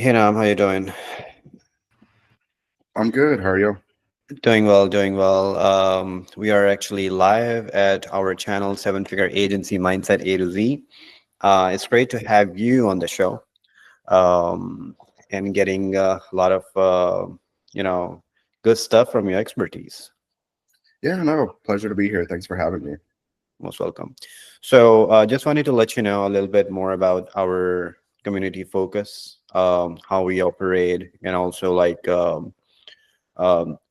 Hey Nam, how you doing? I'm good. How are you? Doing well, doing well. We are actually live at our channel, Seven Figure Agency Mindset A to Z. It's great to have you on the show, um, and getting a lot of you know good stuff from your expertise. Yeah, no, pleasure to be here. Thanks for having me. Most welcome. So, just wanted to let you know a little bit more about our community focus, how we operate, and also a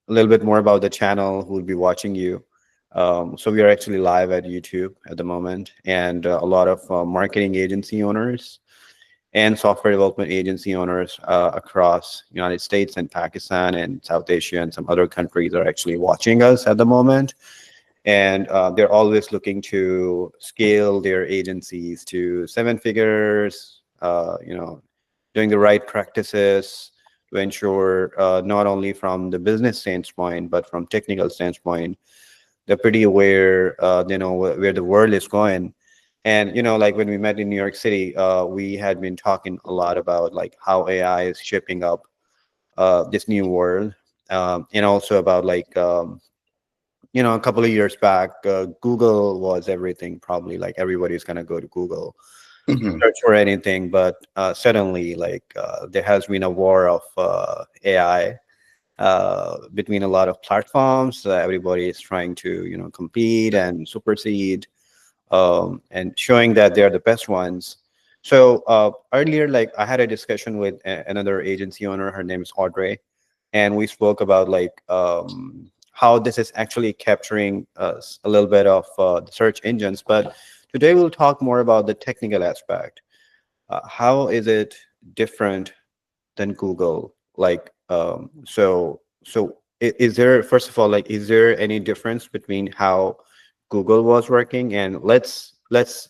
little bit more about the channel who will be watching you. So we are actually live at YouTube at the moment, and a lot of marketing agency owners and software development agency owners across United States and Pakistan and South Asia and some other countries are actually watching us at the moment. And they're always looking to scale their agencies to seven figures, doing the right practices to ensure not only from the business standpoint but from technical standpoint they're pretty aware, where the world is going. And like when we met in New York City, we had been talking a lot about like how AI is shaping up this new world, and also about a couple of years back, Google was everything. Probably like everybody's gonna go to Google hmm search for anything, but suddenly, there has been a war of AI between a lot of platforms. Everybody is trying to, compete and supersede, and showing that they're the best ones. So earlier, like I had a discussion with another agency owner. Her name is Audrey, and we spoke about how this is actually capturing a little bit of the search engines. But today we'll talk more about the technical aspect. How is it different than Google? Is there, first of all, is there any difference between how Google was working? And let's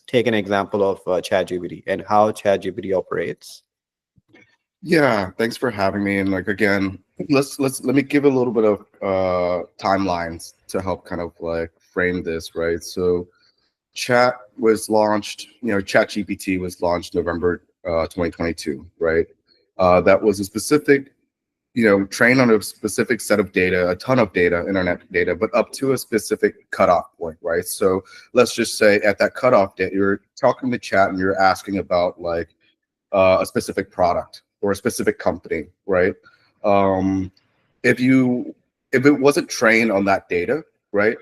take an example of ChatGPT and how ChatGPT operates. Yeah, thanks for having me. And like again, let me give a little bit of timelines to help kind of like frame this, right? So Chat was launched, Chat GPT was launched November 2022, right? That was a specific, trained on a specific set of data, a ton of data, internet data, but up to a specific cutoff point, right? So let's just say at that cutoff date, you're talking to Chat and you're asking about like a specific product or a specific company, right? Um, if you if it wasn't trained on that data, right,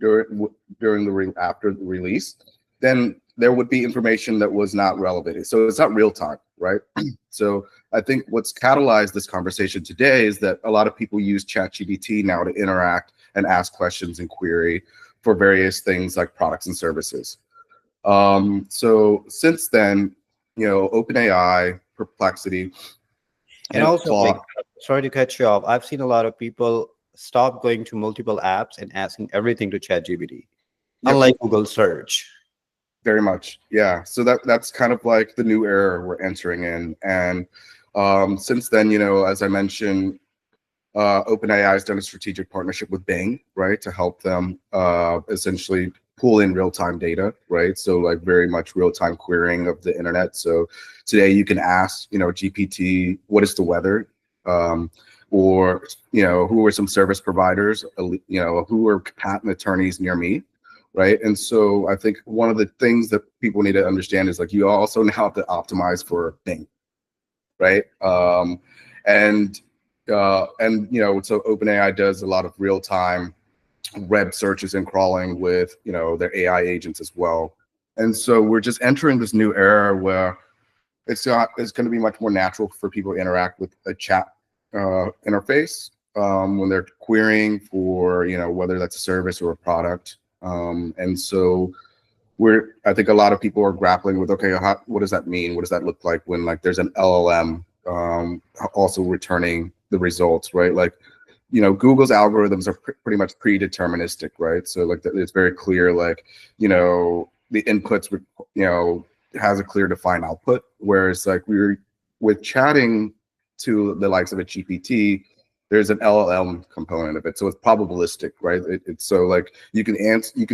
during after the release, then there would be information that was not relevant. So it's not real time, right? So I think what's catalyzed this conversation today is that a lot of people use ChatGPT now to interact and ask questions and query for various things like products and services. So since then, OpenAI, Perplexity, And also, Claude. sorry to cut you off. I've seen a lot of people stop going to multiple apps and asking everything to ChatGPT, Yep, unlike Google search. very much. Yeah. So that's kind of like the new era we're entering in. And since then, as I mentioned, OpenAI has done a strategic partnership with Bing, right, to help them essentially pull in real-time data, right? So like very much real-time querying of the internet. So today you can ask, GPT, what is the weather? Um, or, who are some service providers? Who are patent attorneys near me? Right. And so I think one of the things that people need to understand is like you also now have to optimize for Bing, right? So OpenAI does a lot of real time web searches and crawling with their AI agents as well. And so we're just entering this new era where it's going to be much more natural for people to interact with a chat interface when they're querying for whether that's a service or a product. And so I think a lot of people are grappling with, okay, what does that mean? What does that look like when like there's an LLM also returning the results, right? Like, Google's algorithms are pretty much predeterministic, right? So like it's very clear, like, the inputs, has a clear defined output. Whereas like with chatting to the likes of a GPT, there's an LLM component of it. So it's probabilistic, right? It's so like you can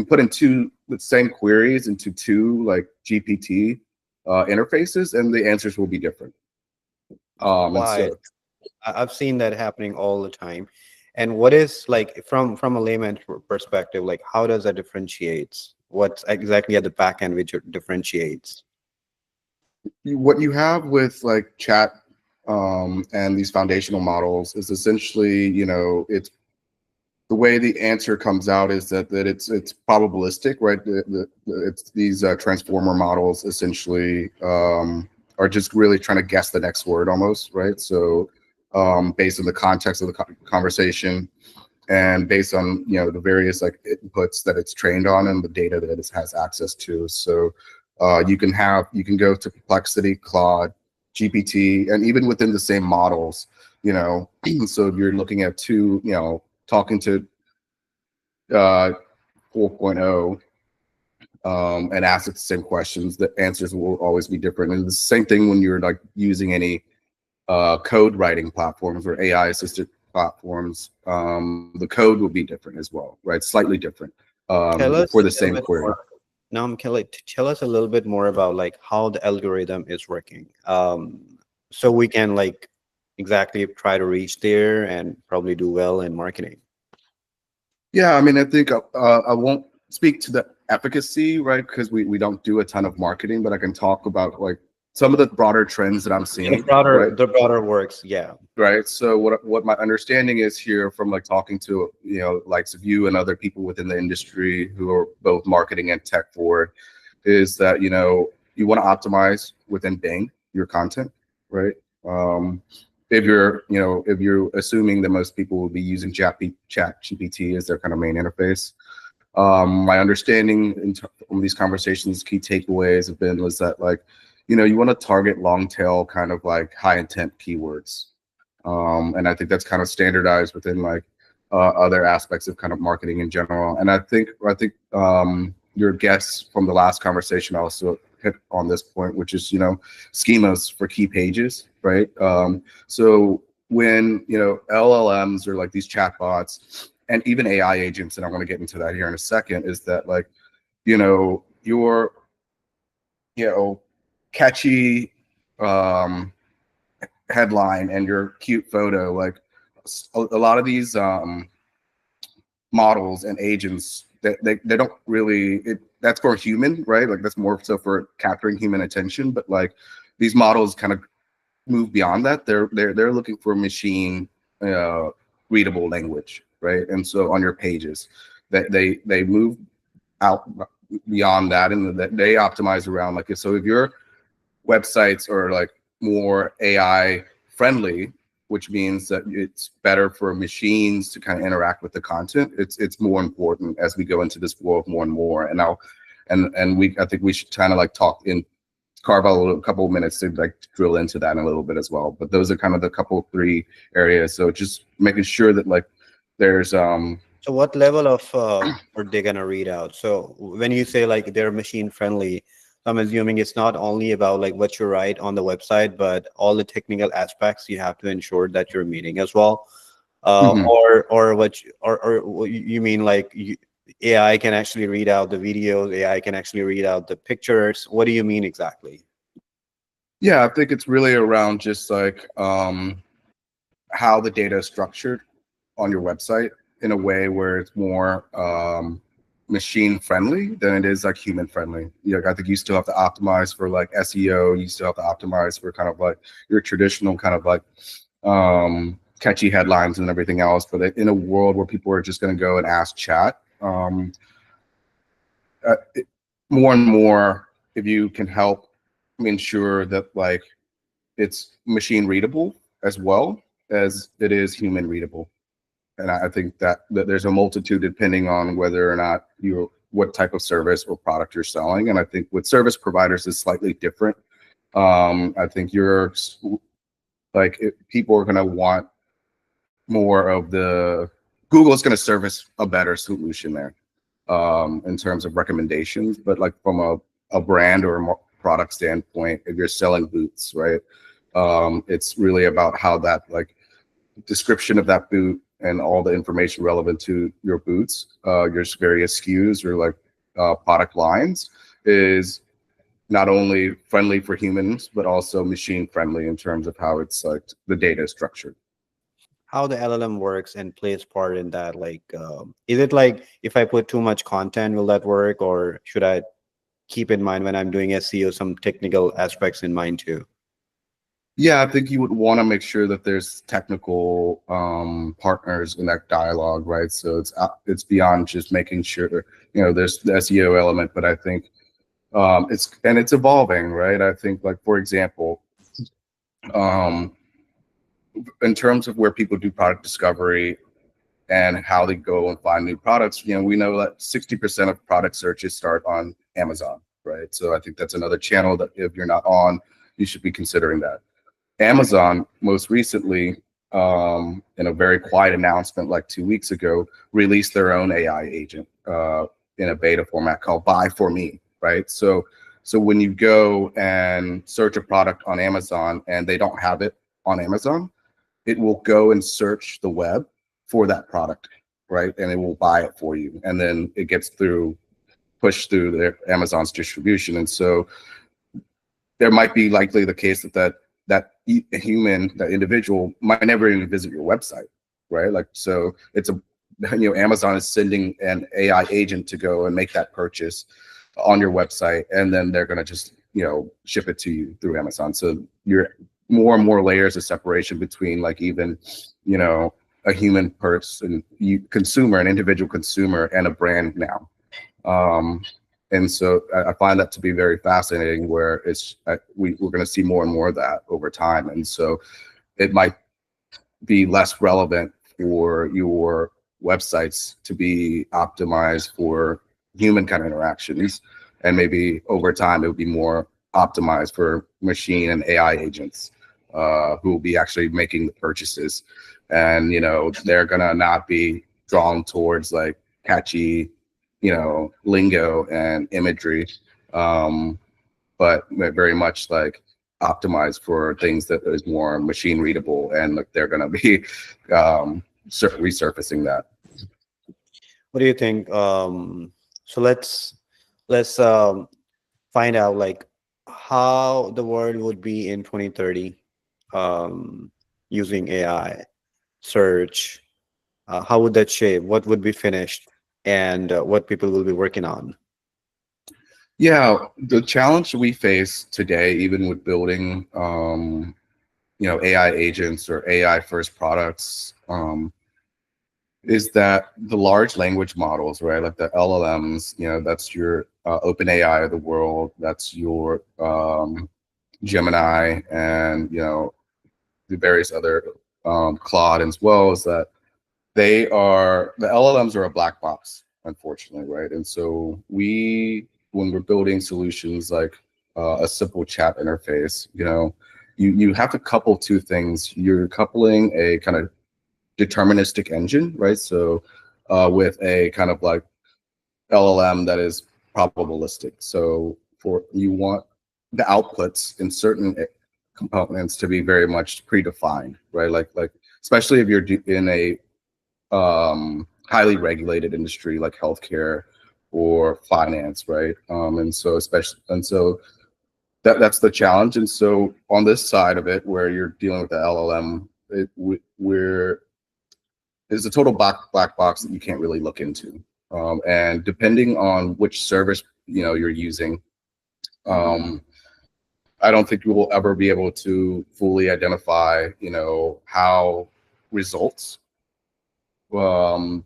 put in the same queries into two like GPT interfaces and the answers will be different. And Why? so I've seen that happening all the time. And what is like from a layman perspective, like how does that differentiates? What's exactly at the back end which it differentiates? what you have with like chat and these foundational models is essentially, it's the way the answer comes out is that it's probabilistic, right? It's these transformer models essentially are just really trying to guess the next word almost, right? So based on the context of the conversation and based on the various like inputs that it's trained on and the data that it has access to. So you can go to Perplexity, Claude, GPT, and even within the same models, so if you're looking at two, talking to uh, 4.0 and ask it the same questions, the answers will always be different. And the same thing when you're like using any code writing platforms or AI assisted platforms, the code will be different as well, right? Slightly different Tell us for a the little same bit query. more. Now, Kelly, tell us a little bit more about like how the algorithm is working, so we can like exactly try to reach there and probably do well in marketing. Yeah, I mean, I think I won't speak to the efficacy, right? Because we don't do a ton of marketing, but I can talk about like some of the broader trends that I'm The seeing, broader, right? the broader works, yeah. Right. So what my understanding is here from like talking to likes of you and other people within the industry who are both marketing and tech forward is that you want to optimize within Bing your content, right? If you're assuming that most people will be using Chat GPT as their kind of main interface. My understanding from these conversations, key takeaways have been was that like you want to target long tail kind of like high intent keywords, and I think that's kind of standardized within like other aspects of kind of marketing in general. And I think your guests from the last conversation also hit on this point, which is schemas for key pages, right? So when LLMs or like these chatbots and even AI agents, and I want to get into that here in a second, is that like your catchy um, headline and your cute photo, like a lot of these models and agents that they don't really that's for a human, right? Like that's more so for capturing human attention, but like these models kind of move beyond that. They're looking for machine uh, readable language, right? And so on your pages that they move out beyond that, and that they optimize around like so if you're websites are like more AI friendly, which means that it's better for machines to kind of interact with the content. It's more important as we go into this world more and more. And now, and we I think we should kind of like talk in carve out a couple of minutes to like drill into that in a little bit as well. But those are kind of the couple three areas. So just making sure that like there's So what level of are they gonna read out? So when you say like they're machine friendly, I'm assuming it's not only about like what you write on the website, but all the technical aspects you have to ensure that you're meeting as well. mhm. Or what you mean like AI can actually read out the videos, AI can actually read out the pictures. What do you mean exactly? Yeah, I think it's really around just like how the data is structured on your website in a way where it's more machine friendly than it is like human friendly. I think you still have to optimize for like SEO. You still have to optimize for kind of like your traditional kind of like catchy headlines and everything else. But in a world where people are just going to go and ask chat, more and more, if you can help ensure that like it's machine readable as well as it is human readable. And I think that there's a multitude depending on whether or not you what type of service or product you're selling. And I think with service providers is slightly different. I think you're like people are going to want more of the Google is going to service a better solution there in terms of recommendations. But like from a brand or a product standpoint, if you're selling boots, right? It's really about how that like description of that boot and all the information relevant to your boots, your various SKUs or like product lines is not only friendly for humans, but also machine friendly in terms of how it's like the data is structured. How the LLM works and plays part in that? Like, is it like if I put too much content, will that work, or should I keep in mind when I'm doing SEO some technical aspects in mind too? Yeah, I think you would want to make sure that there's technical partners in that dialogue, right? So it's beyond just making sure, there's the SEO element, but I think it's evolving, right? I think, like, for example, um, in terms of where people do product discovery and how they go and find new products, we know that 60% of product searches start on Amazon, right? So I think that's another channel that if you're not on, you should be considering that. Amazon most recently, in a very quiet announcement like 2 weeks ago, released their own AI agent in a beta format called Buy for Me, right? So when you go and search a product on Amazon and they don't have it on Amazon, it will go and search the web for that product, right? And it will buy it for you, and then it gets pushed through their Amazon's distribution. And so there might be likely the case that human, that individual might never even visit your website, right? Like, so it's Amazon is sending an AI agent to go and make that purchase on your website, and then they're going to just ship it to you through Amazon. So you're more and more layers of separation between, like, even a human person, consumer, an individual consumer, and a brand now. Um, and so I find that to be very fascinating, where we're going to see more and more of that over time. And so it might be less relevant for your websites to be optimized for human kind of interactions, and maybe over time it would be more optimized for machine and AI agents who will be actually making the purchases. And they're gonna not be drawn towards, like, catchy lingo and imagery, but very much, like, optimized for things that is more machine readable, and, like, they're going to be resurfacing that. What do you think? So let's find out, like, how the world would be in 2030 using AI search. How would that shape? What would be finished, and what people will be working on? Yeah, the challenge we face today, even with building AI agents or AI first products, is that the large language models, right, like the LLMs, that's your OpenAI of the world, that's your Gemini, and the various other Claude as well, is that the LLMs are a black box, unfortunately, right? And so when we're building solutions like a simple chat interface, you have to couple two things. You're coupling a kind of deterministic engine, right? So with a kind of like LLM that is probabilistic. So you want the outputs in certain components to be very much predefined, right? Like especially if you're in a highly regulated industry like healthcare or finance, right? And so that's the challenge. And so on this side of it, where you're dealing with the LLM, we're is a total black box that you can't really look into. And depending on which service you're using, um, I don't think you will ever be able to fully identify how results um,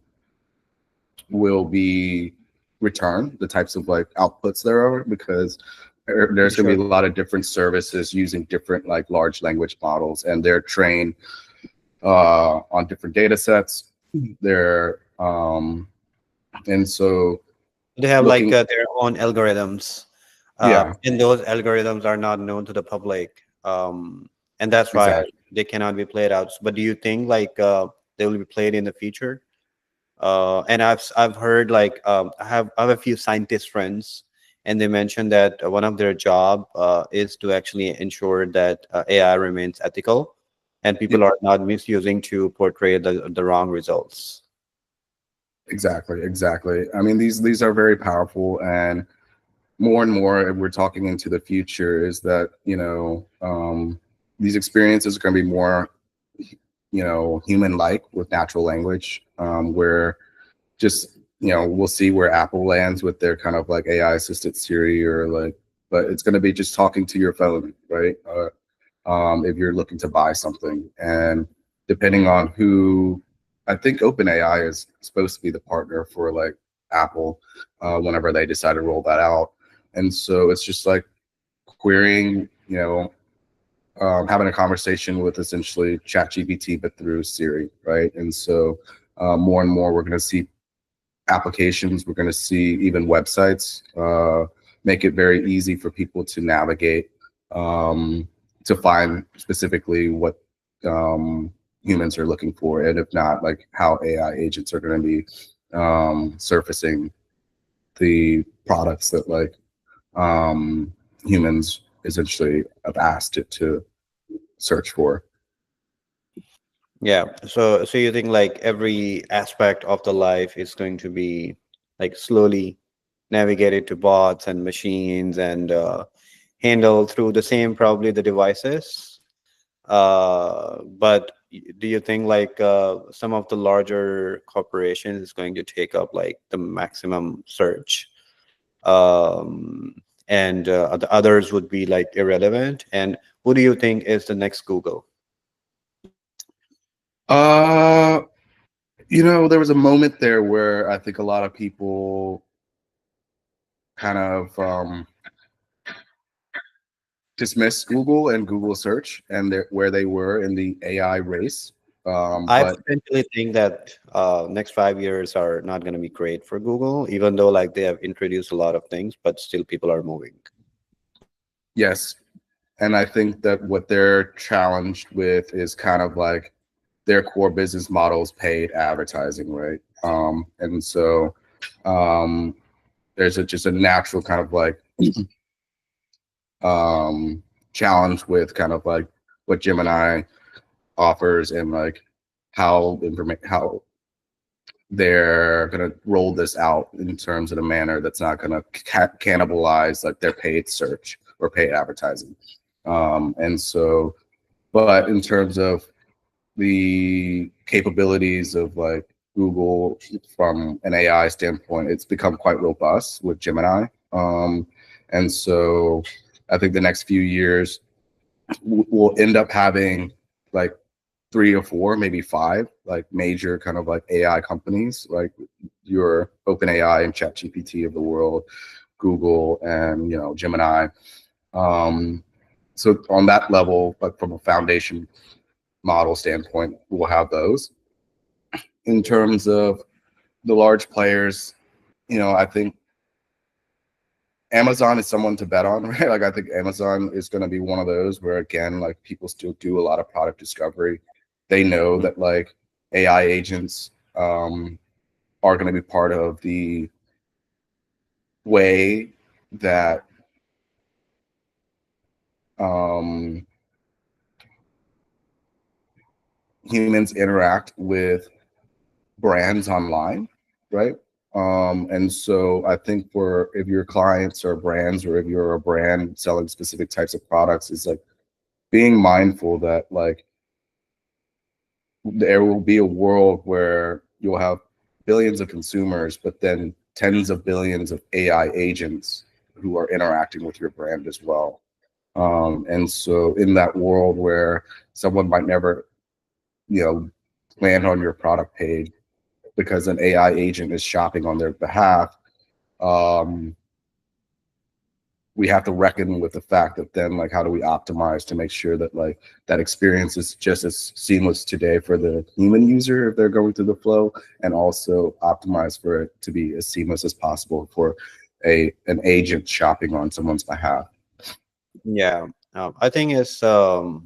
will be returned, the types of, like, outputs there are, because there's going to Sure. be a lot of different services using different, like, large language models, and they're trained on different data sets. They're and so They have like looking, their own algorithms, yeah, and those algorithms are not known to the public, and that's why exactly. they cannot be played out. But do you think, like, they will be played in the future? And I've heard, like, I have a few scientist friends, and they mentioned that one of their job is to actually ensure that AI remains ethical, and Yeah, people are not misusing to portray the wrong results. exactly. I mean, these are very powerful, and more and more, and we're talking into the future, is that these experiences are going to be more human-like with natural language, where just we'll see where Apple lands with their kind of like AI assisted Siri, or like, but it's going to be just talking to your phone, right? If you're looking to buy something, and depending on who, I think OpenAI is supposed to be the partner for like Apple, whenever they decide to roll that out. And so it's just like querying, having a conversation with essentially ChatGPT, but through Siri, right? And so more and more, we're going to see applications, we're going to see even websites make it very easy for people to navigate, to find specifically what humans are looking for, and if not, like how AI agents are going to be surfacing the products that like humans essentially have asked it to search for. Yeah. So you think like every aspect of the life is going to be like slowly navigated to bots and machines and handled through the same probably the devices. But do you think like some of the larger corporations is going to take up like the maximum search, um, and the others would be like irrelevant? And who do you think is the next Google? Uh, there was a moment there where I think a lot of people kind of dismiss Google and Google search and where they were in the AI race. I But potentially think that next 5 years are not going to be great for Google, even though like they have introduced a lot of things, but still people are moving. yes, and I think that what they're challenged with is kind of like their core business model is paid advertising, right? And so um, there's just a natural kind of like challenge with kind of like what Gemini offers, and like how they're going to roll this out in terms of a manner that's not going to cannibalize like their paid search or paid advertising. And so, but in terms of the capabilities of like Google from an AI standpoint, it's become quite robust with Gemini. And so I think the next few years we'll end up having like 3 or 4, maybe 5, like major kind of like AI companies, like your OpenAI and ChatGPT of the world, Google, and Gemini. Um, so on that level, like from a foundation model standpoint, we'll have those. In terms of the large players, I think Amazon is someone to bet on, right? Like I think Amazon is going to be one of those where again, like people still do a lot of product discovery. They know that like AI agents are going to be part of the way that um, humans interact with brands online, right? And so I think for if your clients are brands, or if you're a brand selling specific types of products, is like being mindful that like there will be a world where you'll have billions of consumers, but then tens of billions of AI agents who are interacting with your brand as well. And so in that world where someone might never, land on your product page because an AI agent is shopping on their behalf, um, we have to reckon with the fact that then like how do we optimize to make sure that like that experience is just as seamless today for the human user if they're going through the flow, and also optimize for it to be as seamless as possible for an agent shopping on someone's behalf. Yeah, I think it's so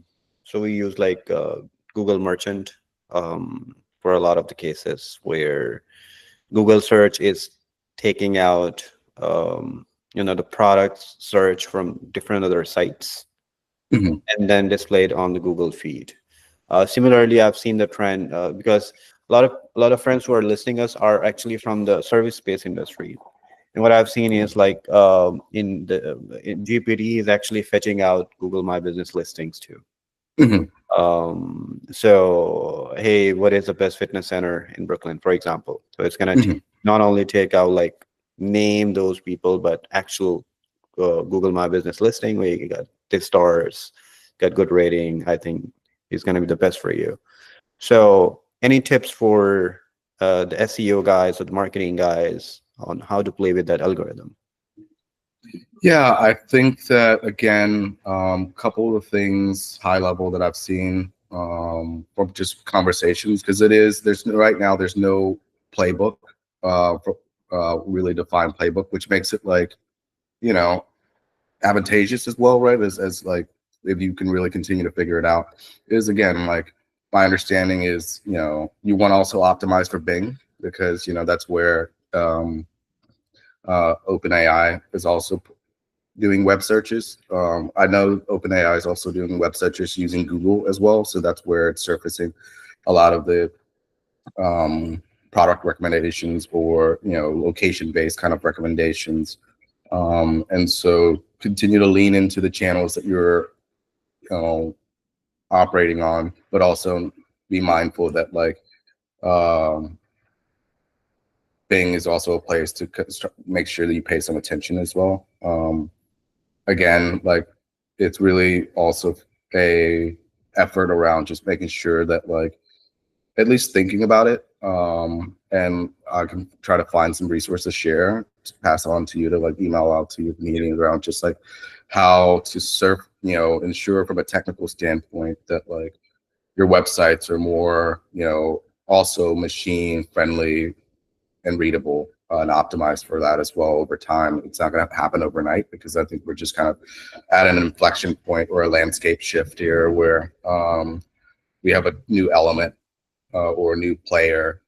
we use like Google Merchant for a lot of the cases where Google search is taking out the product search from different other sites Mhm. and then displayed on the Google feed. Similarly, I've seen the trend because a lot of friends who are listening us are actually from the service space industry, And what I've seen is like in GPT is actually fetching out Google My Business listings too. Hmm. So hey, what is the best fitness center in Brooklyn, for example? So it's gonna Hmm. not only take out like name those people, but actual Google My Business listing where you got this stars, got good rating. I think is gonna be the best for you. So any tips for the SEO guys or the marketing guys on how to play with that algorithm? Yeah, I think that again, couple of things high level that I've seen from just conversations, because right now there's no playbook, really defined playbook, which makes it like, you know, advantageous as well, right? As like, if you can really continue to figure it out, is again like, my understanding is, you want to also optimize for Bing, because that's where OpenAI is also doing web searches. I know OpenAI is also doing web searches using Google as well, so that's where it's surfacing a lot of the um, product recommendations, or location-based kind of recommendations. And so continue to lean into the channels that you're you know, operating on, but also be mindful that like um, Bing is also a place to make sure that you pay some attention as well. Again, like, it's really also a effort around just making sure that like at least thinking about it, and I can try to find some resources to share to pass on to you, to like email out to your community around just like how to ensure from a technical standpoint that like your websites are more also machine friendly and readable, and optimized for that as well over time. It's not going to happen overnight, because I think we're just kind of at an inflection point or a landscape shift here where we have a new element, or a new player,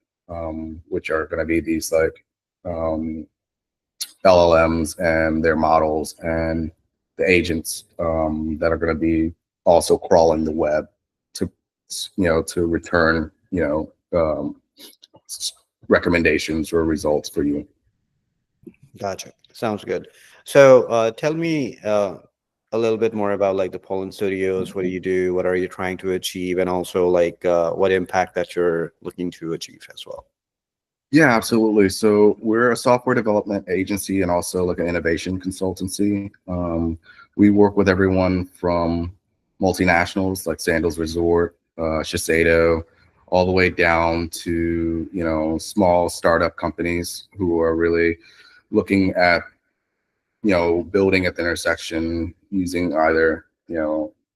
which are going to be these like um, LLMs and their models, and the agents that are going to be also crawling the web to to return recommendations or results for you. Gotcha. Sounds good. So tell me a little bit more about like the Poland studios. What do you do? What are you trying to achieve? And also like what impact that you're looking to achieve as well. Yeah, absolutely. So we're a software development agency and also like an innovation consultancy. We work with everyone from multinationals like Sandals Resort, Shiseido, all the way down to small startup companies who are really looking at building at the intersection using either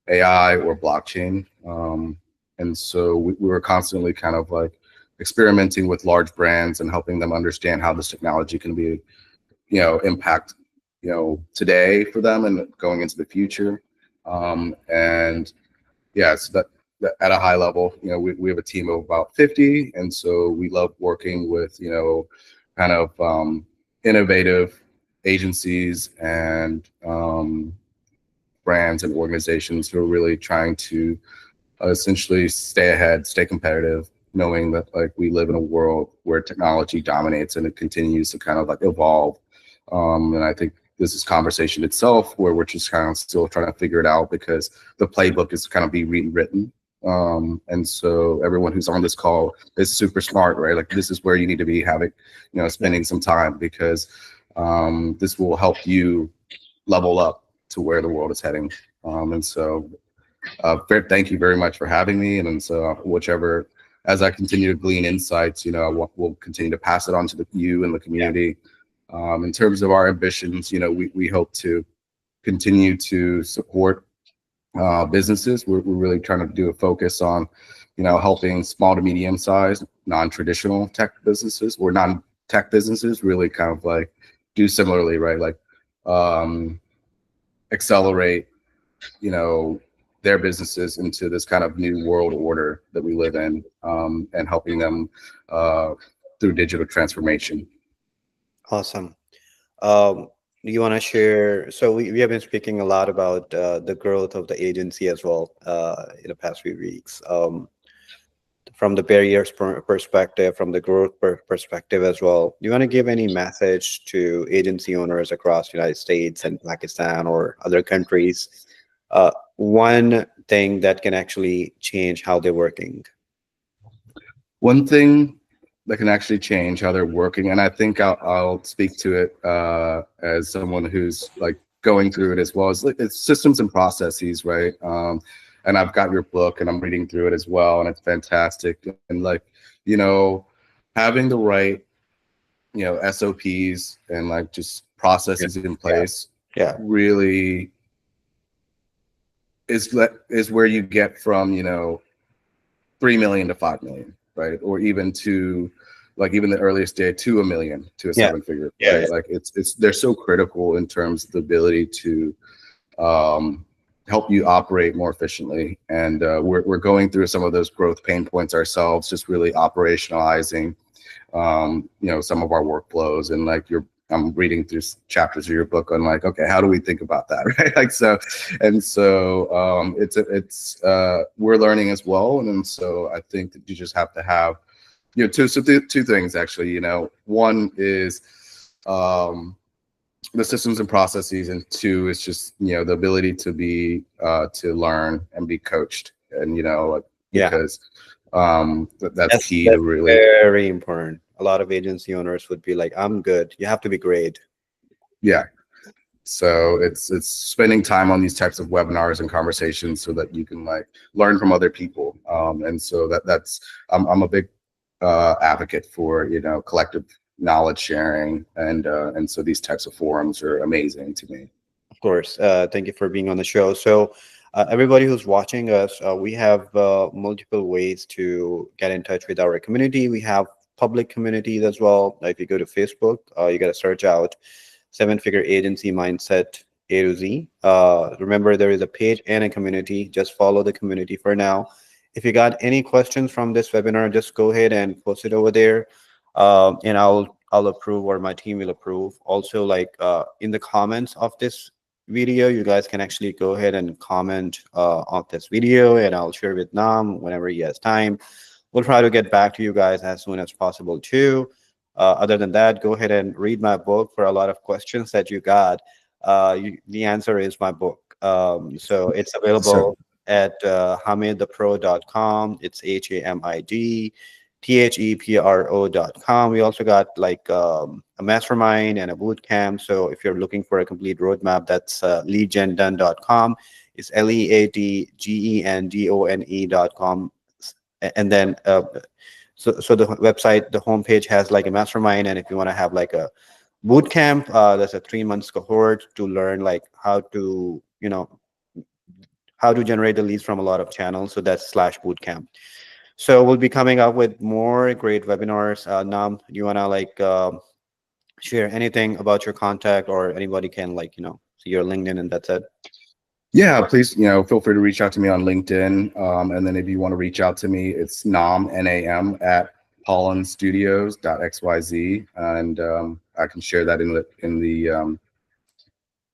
AI or blockchain. And so we were constantly kind of like experimenting with large brands and helping them understand how this technology can be impact today for them and going into the future. And yeah, so that at a high level, we have a team of about 50, and so we love working with kind of innovative agencies and brands and organizations who are really trying to essentially stay ahead, stay competitive, knowing that like we live in a world where technology dominates and it continues to kind of like evolve. And I think this is conversation itself where we're just kind of still trying to figure it out, because the playbook is kind of be rewritten. And so everyone who's on this call is super smart, right? Like, this is where you need to be having, Yeah. spending some time, because this will help you level up to where the world is heading. And so thank you very much for having me. And so whichever, as I continue to glean insights, we'll continue to pass it on to you and the Yeah. community. In terms of our ambitions, we hope to continue to support businesses. We're really trying to do a focus on, helping small to medium sized non-traditional tech businesses or non-tech businesses really kind of like do similarly, right? Like um, accelerate their businesses into this kind of new world order that we live in, and helping them uh, through digital transformation. Awesome. Do you want to share? So we have been speaking a lot about the growth of the agency as well in the past few weeks. from the barriers perspective, from the growth perspective as well. Do you want to give any message to agency owners across the United States and Pakistan or other countries? One thing that can actually change how they're working. One thing that can actually change how they're working, and I think I'll speak to it as someone who's like going through it as well, as like, it's systems and processes, right? And I've got your book and I'm reading through it as well, and it's fantastic. And like, you know, having the right, you know, SOPs and like just Yeah. processes in Yeah. place Yeah. really is where you get from, you know, 3 million to 5 million, right? Or even to like even the earliest day to a million, to a Yeah. seven figure, Yeah. right? Like it's they're so critical in terms of the ability to um, help you operate more efficiently. And we're going through some of those growth pain points ourselves, just really operationalizing you know, some of our workflows. And like I'm reading through chapters of your book on like, okay, how do we think about that, right? Like so, and so it's we're learning as well, and then so I think that you just have to have, you know, two things actually. You know, one is the systems and processes, and two is just, you know, the ability to be to learn and be coached, and you know, like, Yeah. because that's key to That's really. very important. A lot of agency owners would be like, "I'm good." You have to be great. Yeah. So it's spending time on these types of webinars and conversations so that you can like learn from other people. And so that's I'm a big advocate for, you know, collective knowledge sharing, and so these types of forums are amazing to me. Of course. Thank you for being on the show. So, everybody who's watching us, we have multiple ways to get in touch with our community. We have public communities as well. If you go to Facebook, you got to search out Seven Figure Agency Mindset A to Z. Remember, there is a page and a community. Just follow the community for now. If you got any questions from this webinar, just go ahead and post it over there, and I'll approve, or my team will approve. Also, like in the comments of this video, you guys can actually go ahead and comment on this video, and I'll share with Nam whenever he has time. We'll try to get back to you guys as soon as possible too. Other than that, go ahead and read my book. For a lot of questions that you got, the answer is my book. So it's So available at hamidthepro.com. It's HAMIDTHEPRO.com. We also got like a mastermind and a boot camp. So if you're looking for a complete roadmap, that's leadgendone.com. It's LEADGENDONE.com. And then so the website, the homepage has like a mastermind, and if you want to have like a boot camp, that's a 3 months cohort to learn like how to, you know, how to generate the leads from a lot of channels. So that's slash boot camp. So we'll be coming up with more great webinars. Nam, do you want to like share anything about your contact, or anybody can like, you know, see your LinkedIn and that's it? yeah, please, you know, feel free to reach out to me on LinkedIn. And then if you want to reach out to me, it's NAM at pollenstudios.xyz. And I can share that in the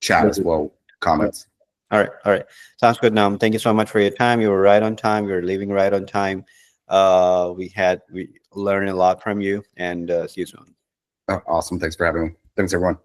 chat as well, comments. All right, all right. Sounds good, Nam. Thank you so much for your time. You were right on time. You were leaving right on time. We learned a lot from you, and see you soon. Awesome. Thanks for having me. Thanks, everyone.